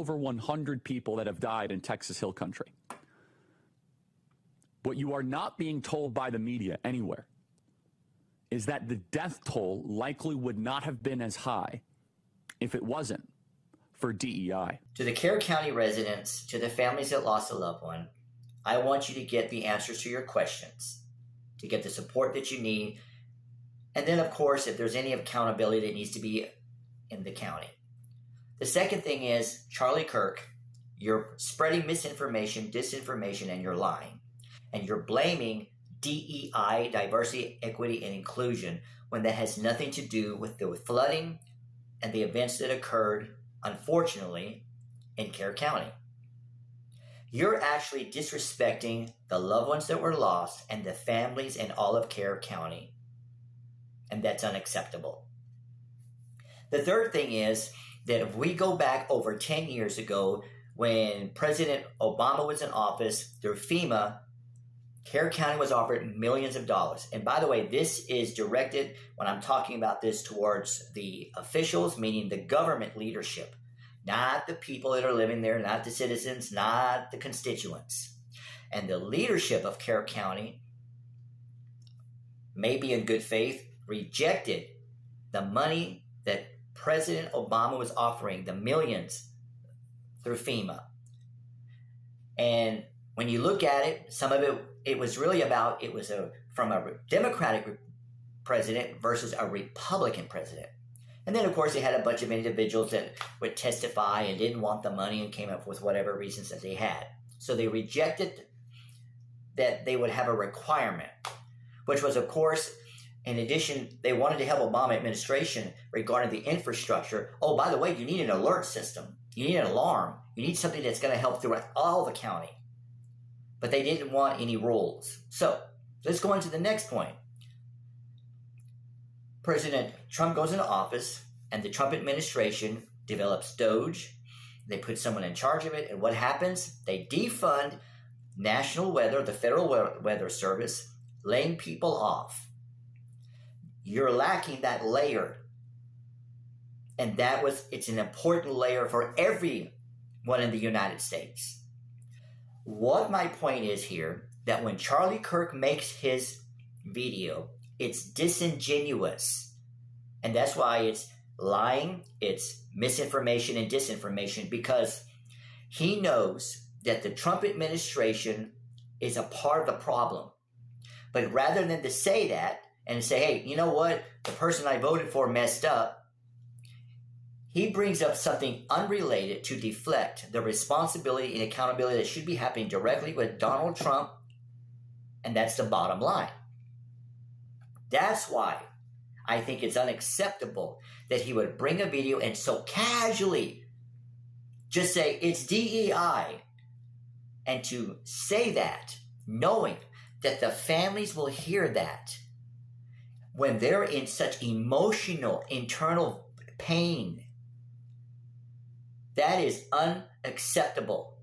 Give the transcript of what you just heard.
over 100 people that have died in Texas Hill Country. What you are not being told by the media anywhere is that the death toll likely would not have been as high if it wasn't for DEI. To the Kerr County residents, to the families that lost a loved one, I want you to get the answers to your questions, to get the support that you need. And then, of course, if there's any accountability that needs to be in the county. The second thing is, Charlie Kirk, you're spreading misinformation, disinformation, and you're lying. And you're blaming DEI, diversity, equity, and inclusion, when that has nothing to do with the flooding and the events that occurred, unfortunately, in Kerr County. You're actually disrespecting the loved ones that were lost and the families in all of Kerr County. And that's unacceptable. The third thing is that if we go back over 10 years ago, when President Obama was in office, through FEMA, Kerr County was offered millions of dollars. And by the way, this is directed, when I'm talking about this, towards the officials, meaning the government leadership, not the people that are living there, not the citizens, not the constituents. And the leadership of Kerr County, maybe in good faith, rejected the money that President Obama was offering, the millions through FEMA. And when you look at it, some of it was really about, it was from a Democratic president versus a Republican president. And then, of course, they had a bunch of individuals that would testify and didn't want the money and came up with whatever reasons that they had. So they rejected that they would have a requirement, which was, of course, in addition, they wanted to help Obama administration regarding the infrastructure. Oh, by the way, you need an alert system. You need an alarm. You need something that's going to help throughout all the county. But they didn't want any rules. So let's go on to the next point. President Trump goes into office, and the Trump administration develops DOGE. They put someone in charge of it, and what happens? They defund National Weather, the Federal Weather Service, laying people off. You're lacking that layer. And it's an important layer for everyone in the United States. What my point is here, that when Charlie Kirk makes his video, it's disingenuous. And that's why it's lying, it's misinformation and disinformation, because he knows that the Trump administration is a part of the problem. But rather than to say that and say, hey, you know what, the person I voted for messed up, he brings up something unrelated to deflect the responsibility and accountability that should be happening directly with Donald Trump, and that's the bottom line. That's why I think it's unacceptable that he would bring a video and so casually just say it's DEI, and to say that, knowing that the families will hear that when they're in such emotional, internal pain. That is unacceptable.